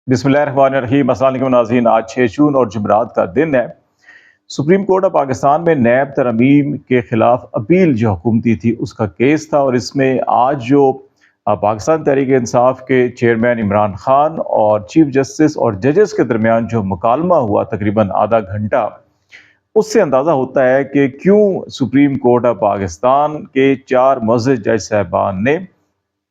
बिस्मिल्लाहिर्रहमानिर्रहीम। अस्सलाम वालेकुम नाज़रीन। आज 6 जून और जुमेरात का दिन है। सुप्रीम कोर्ट ऑफ पाकिस्तान में नैब तरमीम के खिलाफ अपील जो हुकूमती थी उसका केस था, और इसमें आज जो पाकिस्तान तहरीक इंसाफ के चेयरमैन इमरान खान और चीफ जस्टिस और जजेस के दरमियान जो मुकालमा हुआ तकरीबन आधा घंटा, उससे अंदाज़ा होता है कि क्यों सुप्रीम कोर्ट ऑफ पाकिस्तान के 4 मुअज़्ज़ज़ जज साहबान ने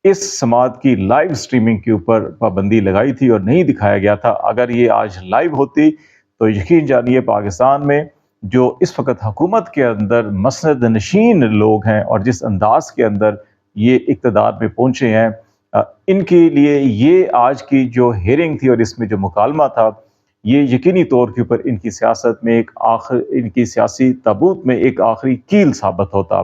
इस समाअत की लाइव स्ट्रीमिंग के ऊपर पाबंदी लगाई थी और नहीं दिखाया गया था। अगर ये आज लाइव होती तो यकीन जानिए पाकिस्तान में जो इस वक्त हुकूमत के अंदर मसनद नशीन लोग हैं और जिस अंदाज के अंदर ये इक़्तिदार में पहुँचे हैं, इनके लिए ये आज की जो हेयरिंग थी और इसमें जो मुकालमा था, ये यकीनी तौर के ऊपर इनकी सियासत में इनकी सियासी ताबूत में एक आखिरी कील साबित होता।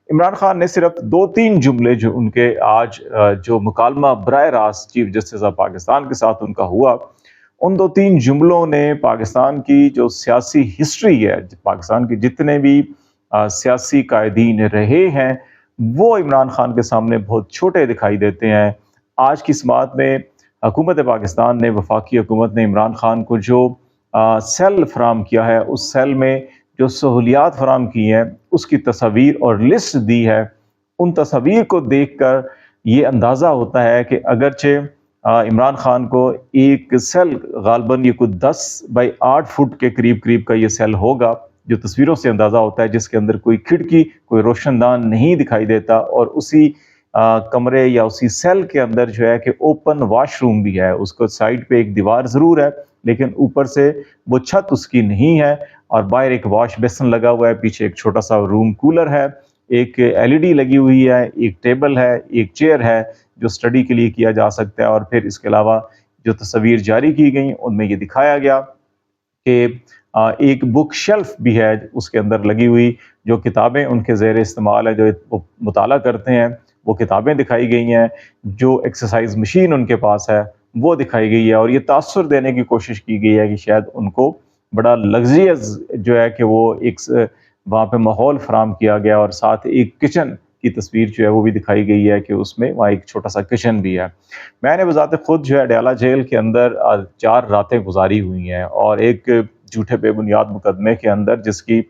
इमरान खान ने सिर्फ 2-3 जुमले जो उनके आज जो मुकालमा बराह रास्त चीफ जस्टिस ऑफ पाकिस्तान के साथ उनका हुआ, उन 2-3 जुमलों ने पाकिस्तान की जो सियासी हिस्ट्री है, पाकिस्तान के जितने भी सियासी कायदीन रहे हैं, वो इमरान खान के सामने बहुत छोटे दिखाई देते हैं। आज की समाअत में हुकूमत पाकिस्तान ने, वफाकी हुकूमत ने इमरान खान को जो सेल फराम किया है, उस सेल में जो सहूलियात फराम की हैं उसकी तस्वीर और लिस्ट दी है। उन तस्वीर को देख कर ये अंदाज़ा होता है कि अगरचे इमरान खान को एक सेल गालबन ये कोई 10 बाई 8 फुट के करीब करीब का ये सेल होगा, जो तस्वीरों से अंदाज़ा होता है, जिसके अंदर कोई खिड़की, कोई रोशनदान नहीं दिखाई देता, और उसी कमरे या उसी सेल के अंदर जो है कि ओपन वाशरूम भी है। उसको साइड पे एक दीवार ज़रूर है, लेकिन ऊपर से वो छत उसकी नहीं है, और बाहर एक वॉश बेसिन लगा हुआ है, पीछे एक छोटा सा रूम कूलर है, एक एलईडी लगी हुई है, एक टेबल है, एक चेयर है जो स्टडी के लिए किया जा सकता है। और फिर इसके अलावा जो तस्वीर जारी की गई उनमें ये दिखाया गया कि एक बुक शेल्फ भी है उसके अंदर लगी हुई, जो किताबें उनके ज़ेर इस्तेमाल है, जो वो मुताला करते हैं, वो किताबें दिखाई गई हैं। जो एक्सरसाइज मशीन उनके पास है वो दिखाई गई है, और ये तासुर देने की कोशिश की गई है कि शायद उनको बड़ा लग्जरियस जो है कि वो एक वहाँ पे माहौल फराम किया गया, और साथ एक किचन की तस्वीर जो है वो भी दिखाई गई है कि उसमें वहाँ एक छोटा सा किचन भी है। मैंने बज़ाते खुद जो है अडयाला जेल के अंदर 4 रातें गुजारी हुई हैं, और एक झूठे बेबुनियाद मुकदमे के अंदर जिसकी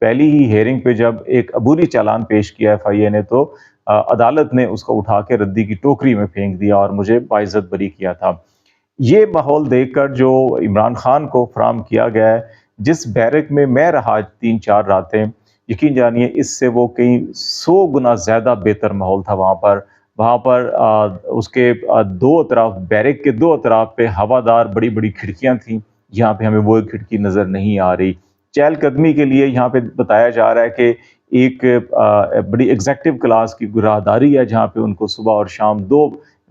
पहली ही हेयरिंग पे जब एक अबूरी चालान पेश किया FIA ने, तो अदालत ने उसको उठा के रद्दी की टोकरी में फेंक दिया और मुझे बाइज्जत बरी किया था। ये माहौल देखकर जो इमरान खान को फराम किया गया है, जिस बैरक में मैं रहा 3-4 रातें, यकीन जानिए इससे वो कई 100 गुना ज़्यादा बेहतर माहौल था वहाँ पर उसके दो तरफ, बैरक के दो तरफ पे हवादार बड़ी बड़ी खिड़कियाँ थीं। यहाँ पे हमें वो खिड़की नज़र नहीं आ रही। चहलकदमी के लिए यहाँ पे बताया जा रहा है कि एक बड़ी एग्जेक्टिव क्लास की राहदारी है, जहाँ पे उनको सुबह और शाम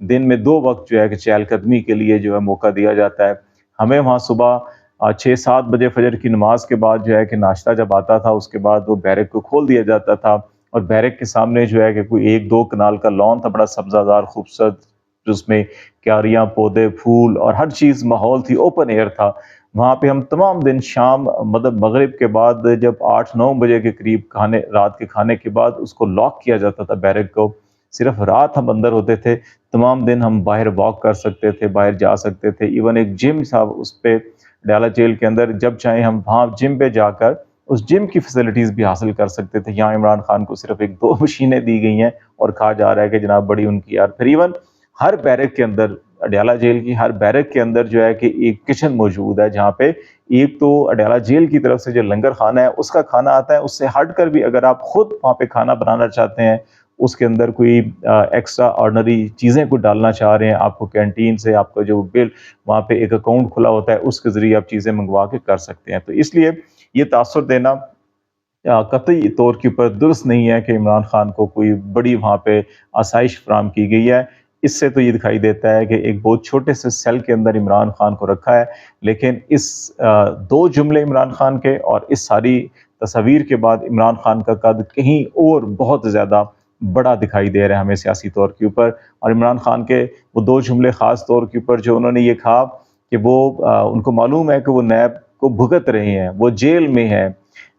दिन में 2 वक्त जो है कि चहलकदमी के लिए जो है मौका दिया जाता है। हमें वहाँ सुबह 6-7 बजे फजर की नमाज के बाद जो है कि नाश्ता जब आता था, उसके बाद वो बैरक को खोल दिया जाता था, और बैरक के सामने जो है कि कोई 1-2 कनाल का लॉन था, बड़ा सब्जादार खूबसूरत, जिसमें क्यारियाँ, पौधे, फूल और हर चीज़ माहौल थी, ओपन एयर था। वहाँ पे हम तमाम दिन शाम मतलब मगरिब के बाद जब 8-9 बजे के करीब रात के खाने के बाद उसको लॉक किया जाता था बैरक को। सिर्फ रात हम अंदर होते थे, तमाम दिन हम बाहर वॉक कर सकते थे, बाहर जा सकते थे। इवन एक जिम था उस पे अडयाला जेल के अंदर, जब चाहे हम वहाँ जिम पे जाकर उस जिम की फैसिलिटीज़ भी हासिल कर सकते थे। यहाँ इमरान खान को सिर्फ 1-2 मशीनें दी गई हैं और कहा जा रहा है कि जनाब बड़ी उनकी यार। फिर इवन हर बैरक के अंदर, अडयाला जेल की हर बैरक के अंदर जो है कि एक किचन मौजूद है, जहाँ पे एक तो अडयाला जेल की तरफ से जो लंगर खाना है उसका खाना आता है, उससे हट कर भी अगर आप खुद वहाँ पे खाना बनाना चाहते हैं, उसके अंदर कोई एक्स्ट्रा ऑर्डिनरी चीज़ें कोई डालना चाह रहे हैं, आपको कैंटीन से आपका जो बिल वहाँ पे एक अकाउंट खुला होता है उसके ज़रिए आप चीज़ें मंगवा के कर सकते हैं। तो इसलिए ये तासुर देना कतई तौर के ऊपर दुरुस्त नहीं है कि इमरान खान को कोई बड़ी वहाँ पे आसाइश फराम की गई है। इससे तो ये दिखाई देता है कि एक बहुत छोटे से सेल के अंदर इमरान खान को रखा है, लेकिन इस 2 जुमले इमरान खान के और इस सारी तस्वीर के बाद इमरान खान का कद कहीं और बहुत ज़्यादा बड़ा दिखाई दे रहा है हमें सियासी तौर के ऊपर। और इमरान खान के वो 2 जुमले ख़ास तौर के ऊपर जो उन्होंने ये कहा कि वो उनको मालूम है कि वो नैब को भुगत रहे हैं, वो जेल में हैं,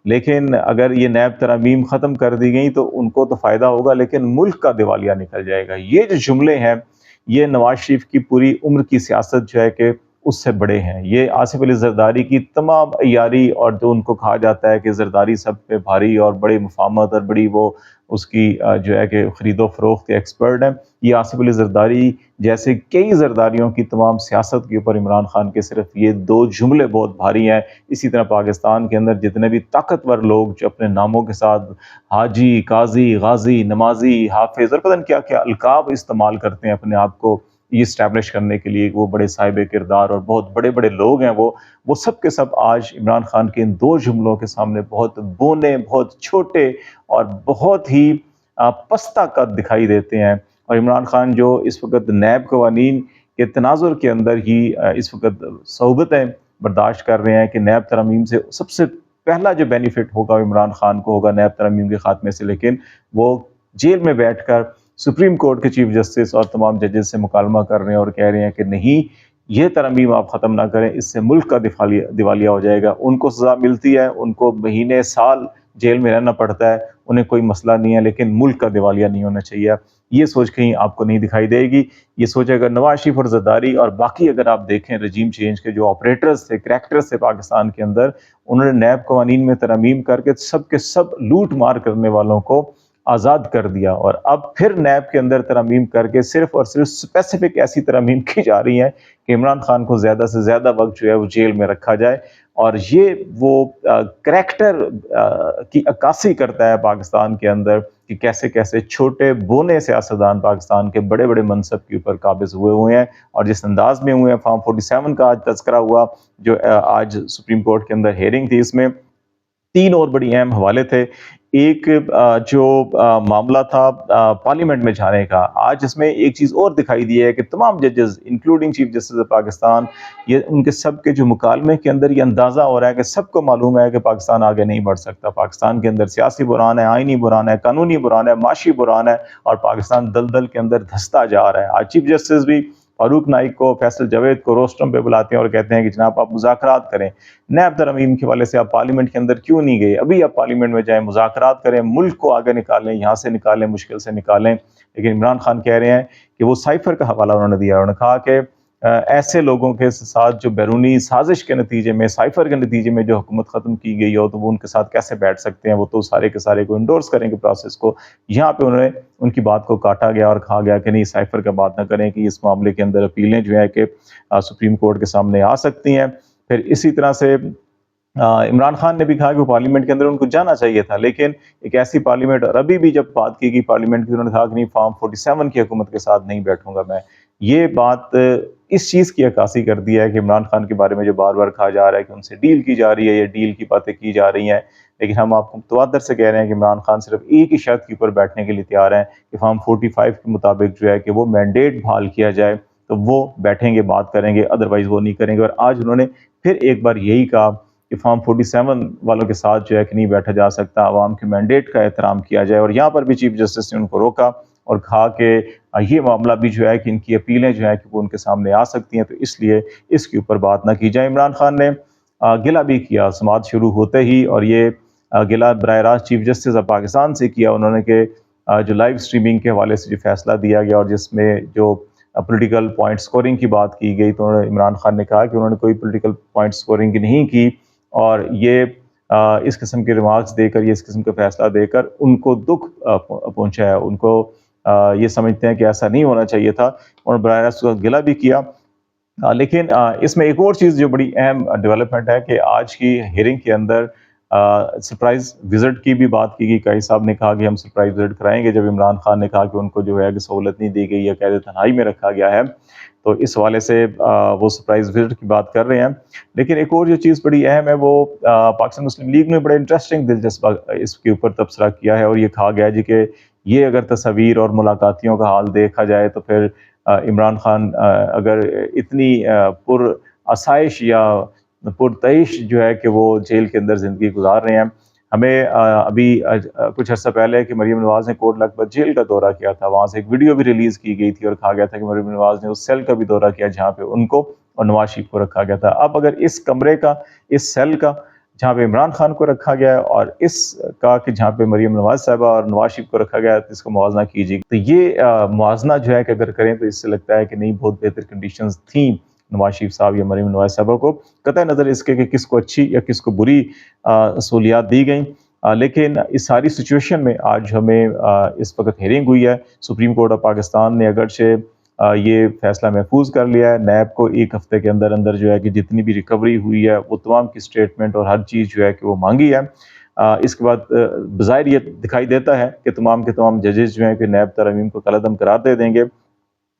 लेकिन अगर ये नैब तरामीम ख़त्म कर दी गई तो उनको तो फ़ायदा होगा, लेकिन मुल्क का दिवालिया निकल जाएगा। ये जो जुमले हैं, ये नवाज शरीफ की पूरी उम्र की सियासत जो है कि اس سے بڑے ہیں۔ یہ آصف علی زرداری کی تمام عیاری اور جو ان کو کہا جاتا ہے کہ زرداری سب پہ بھاری اور بڑی مفاہمت اور بڑی وہ اس کی جو ہے کہ خرید و فروخت کے ایکسپرٹ ہیں، یہ آصف علی زرداری جیسے کئی زرداریوں کی تمام سیاست کے اوپر عمران خان کے صرف یہ دو جملے بہت بھاری ہیں۔ اسی طرح پاکستان کے اندر جتنے بھی طاقتور لوگ جو اپنے ناموں کے ساتھ حاجی، قاضی، غازی، نمازی، حافظ اور پتہ نہیں کیا کیا القاب استعمال کرتے ہیں اپنے آپ کو یہ اسٹیبلش کرنے کے لیے، وہ بڑے صاحب کردار اور بہت بڑے بڑے لوگ ہیں، وہ سب کے سب آج عمران خان کے ان دو جملوں کے سامنے بہت بونے، بہت چھوٹے اور بہت ہی پستہ قد دکھائی دیتے ہیں۔ اور عمران خان جو اس وقت نیب قوانین کے تناظر کے اندر ہی اس وقت صحبتیں برداشت کر رہے ہیں کہ نیب ترامیم سے سب سے پہلا جو بینیفٹ ہوگا عمران خان کو ہوگا نیب ترامیم کے خاتمے سے، لیکن وہ جیل میں بیٹھ کر سپریم کورٹ کے چیف جسٹس اور تمام ججز سے مکالمہ کر رہے ہیں اور کہہ رہے ہیں کہ نہیں، یہ ترامیم آپ ختم نہ کریں، اس سے ملک کا دیوالیہ ہو جائے گا۔ ان کو سزا ملتی ہے، ان کو مہینے سال جیل میں رہنا پڑتا ہے، انہیں کوئی مسئلہ نہیں ہے، لیکن ملک کا دیوالیہ نہیں ہونا چاہیے۔ یہ سوچ کہیں آپ کو نہیں دکھائی دے گی۔ یہ سوچ اگر نواز شریف اور زرداری اور باقی اگر آپ دیکھیں رجیم چینج کے جو آپریٹرز تھے، کریکٹرز تھے پاکستان کے اندر، انہوں نے نیب قوانین میں ترامیم کر کے سب کے سب لوٹ مار کرنے والوں کو آزاد کر دیا، اور اب پھر نیب کے اندر ترامیم کر کے صرف اور صرف اسپیسیفک ایسی ترامیم کی جا رہی ہیں کہ عمران خان کو زیادہ سے زیادہ وقت جو ہے وہ جیل میں رکھا جائے، اور یہ وہ کریکٹر کی عکاسی کرتا ہے پاکستان کے اندر کہ کیسے کیسے چھوٹے بونے سیاستدان پاکستان کے بڑے بڑے منصب کے اوپر قابض ہوئے ہیں، اور جس انداز میں ہوئے ہیں۔ فارم 47 کا آج تذکرہ ہوا، جو آج سپریم کورٹ کے اندر ہیئرنگ تھی، اس میں 3 اور بڑی اہم حوالے تھے۔ ایک جو معاملہ تھا پارلیمنٹ میں جانے کا، آج اس میں ایک چیز اور دکھائی دی ہے کہ تمام ججز including chief justice of Pakistan, یہ ان کے سب کے جو مکالمے کے اندر یہ اندازہ ہو رہا ہے کہ سب کو معلوم ہے کہ پاکستان آگے نہیں بڑھ سکتا۔ پاکستان کے اندر سیاسی بحران ہے، آئینی بحران ہے، قانونی بحران ہے، معاشی بحران ہے، اور پاکستان دلدل کے اندر دھستا جا رہا ہے۔ آج چیف جسٹس بھی فاروق نائک کو، فیصل جاوید کو روسٹرم پہ بلاتے ہیں اور کہتے ہیں کہ جناب آپ مذاکرات کریں، نیب ترامیم کے والے سے آپ پارلیمنٹ کے اندر کیوں نہیں گئے؟ ابھی آپ پارلیمنٹ میں جائیں، مذاکرات کریں، ملک کو آگے نکالیں، یہاں سے نکالیں، مشکل سے نکالیں۔ لیکن عمران خان کہہ رہے ہیں کہ وہ سائفر کا حوالہ انہوں نے دیا، انہوں نے کہا کہ ایسے لوگوں کے ساتھ جو بیرونی سازش کے نتیجے میں، سائفر کے نتیجے میں جو حکومت ختم کی گئی ہو، تو وہ ان کے ساتھ کیسے بیٹھ سکتے ہیں؟ وہ تو سارے کے سارے کو انڈورس کریں گے پروسیس کو۔ یہاں پہ انہوں نے ان کی بات کو کاٹا گیا اور کہا گیا کہ نہیں، سائفر کا بات نہ کریں، کہ اس معاملے کے اندر اپیلیں جو ہے کہ سپریم کورٹ کے سامنے آ سکتی ہیں۔ پھر اسی طرح سے عمران خان نے بھی کہا کہ وہ پارلیمنٹ کے اندر ان کو جانا چاہیے تھا، لیکن ایک ایسی پارلیمنٹ، اور ابھی بھی جب بات کی گئی پارلیمنٹ کی، انہوں نے کہا کہ نہیں، فارم 47 کی حکومت کے ساتھ نہیں بیٹھوں گا میں۔ یہ بات اس چیز کی عکاسی کر دی ہے کہ عمران خان کے بارے میں جو بار بار کہا جا رہا ہے کہ ان سے ڈیل کی جا رہی ہے، یا ڈیل کی باتیں کی جا رہی ہیں، لیکن ہم آپ کو متواتر سے کہہ رہے ہیں کہ عمران خان صرف ایک ہی شرط کے اوپر بیٹھنے کے لیے تیار ہیں کہ فارم 45 کے مطابق جو ہے کہ وہ مینڈیٹ بحال کیا جائے، تو وہ بیٹھیں گے، بات کریں گے، ادروائز وہ نہیں کریں گے۔ اور آج انہوں نے پھر ایک بار یہی کہا کہ فارم 47 والوں کے ساتھ جو ہے کہ نہیں بیٹھا جا سکتا، عوام کے مینڈیٹ کا احترام کیا جائے۔ اور یہاں پر بھی چیف جسٹس نے ان کو روکا اور کہا کہ یہ معاملہ بھی جو ہے کہ ان کی اپیلیں جو ہیں کہ وہ ان کے سامنے آ سکتی ہیں، تو اس لیے اس کے اوپر بات نہ کی جائے۔ عمران خان نے گلہ بھی کیا سماعت شروع ہوتے ہی، اور یہ گلہ براہ راست چیف جسٹس آف پاکستان سے کیا انہوں نے کہ جو لائیو سٹریمنگ کے حوالے سے جو فیصلہ دیا گیا اور جس میں جو پولیٹیکل پوائنٹ سکورنگ کی بات کی گئی، تو عمران خان نے کہا کہ انہوں نے کوئی پولیٹیکل پوائنٹ سکورنگ نہیں کی، اور یہ اس قسم کے ریمارکس دے کر، یہ اس قسم کا فیصلہ دے کر ان کو دکھ پہنچا ہے۔ ان کو یہ سمجھتے ہیں کہ ایسا نہیں ہونا چاہیے تھا، اور براہ راست گلہ بھی کیا۔ لیکن اس میں ایک اور چیز جو بڑی اہم ڈیولپمنٹ ہے کہ آج کی ہیئرنگ کے اندر سرپرائز وزٹ کی بھی بات کی گئی۔ قائد صاحب نے کہا کہ ہم سرپرائز وزٹ کرائیں گے، جب عمران خان نے کہا کہ ان کو جو ہے کہ سہولت نہیں دی گئی یا قید تنہائی میں رکھا گیا ہے، تو اس حوالے سے وہ سرپرائز وزٹ کی بات کر رہے ہیں۔ لیکن ایک اور جو چیز بڑی اہم ہے، وہ پاکستان مسلم لیگ نے بڑے انٹرسٹنگ دلچسپ اس کے اوپر تبصرہ کیا ہے، اور یہ کہا گیا جی کہ یہ اگر تصاویر اور ملاقاتیوں کا حال دیکھا جائے تو پھر عمران خان اگر اتنی پر آسائش یا پرتعیش جو ہے کہ وہ جیل کے اندر زندگی گزار رہے ہیں۔ ہمیں ابھی کچھ عرصہ پہلے کہ مریم نواز نے کوٹ لکھپت جیل کا دورہ کیا تھا، وہاں سے ایک ویڈیو بھی ریلیز کی گئی تھی اور کہا گیا تھا کہ مریم نواز نے اس سیل کا بھی دورہ کیا جہاں پہ ان کو اور نواز شریف کو رکھا گیا تھا۔ اب اگر اس کمرے کا، اس سیل کا جہاں پہ عمران خان کو رکھا گیا ہے، اور اس کا کہ جہاں پہ مریم نواز صاحبہ اور نواز شریف کو رکھا گیا ہے، تو اس کو موازنہ کیجیے، تو یہ موازنہ جو ہے کہ اگر کریں تو اس سے لگتا ہے کہ نہیں، بہت بہتر کنڈیشنز تھیں नवाज शरीफ साहब या मरीम नवाज साहबा को, कतई नज़र इसके कि किसको अच्छी या किसको बुरी सहूलियात दी गई। लेकिन इस सारी सिचुएशन में आज हमें इस वक्त हेयरिंग हुई है। सुप्रीम कोर्ट ऑफ पाकिस्तान ने अगरचे ये फैसला महफूज कर लिया है, नैब को एक हफ्ते के अंदर अंदर जो है कि जितनी भी रिकवरी हुई है वो तमाम की स्टेटमेंट और हर चीज़ जो है कि वो मांगी है। इसके बाद बज़ाहिर ये दिखाई देता है कि तमाम के तमाम जजेस जो हैं कि नैब तरमीम को कलअदम करार दे देंगे।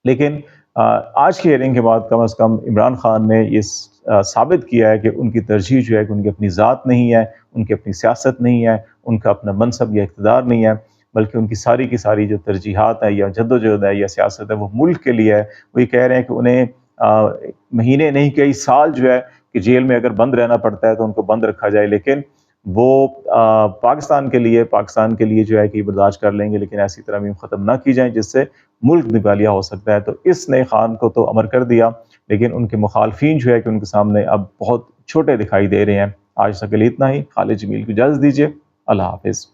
लेकिन आज की हियरिंग के बाद कम से कम इमरान खान ने ये साबित किया है कि उनकी तरजीह जो है कि उनकी अपनी ज़ात नहीं है, उनकी अपनी सियासत नहीं है, उनका अपना मनसब या इक़्तिदार नहीं है, बल्कि उनकी सारी की सारी जो तरजीहात है या जद्दोजहद है या सियासत है वो मुल्क के लिए है। वो ये कह रहे हैं कि उन्हें महीने नहीं कई साल जो है कि जेल में अगर बंद रहना पड़ता है तो उनको बंद रखा जाए, लेकिन वो पाकिस्तान के लिए जो है कि बर्दाश्त कर लेंगे, लेकिन ऐसी तरमीम ख़त्म ना की जाए जिससे मुल्क दिवालिया हो सकता है। तो इसने खान को तो अमर कर दिया, लेकिन उनके मुखालफिन जो है कि उनके सामने अब बहुत छोटे दिखाई दे रहे हैं। आज तक के लिए इतना ही। खालिद जमील को इजाज़त दीजिए। अल्लाह हाफ़िज़।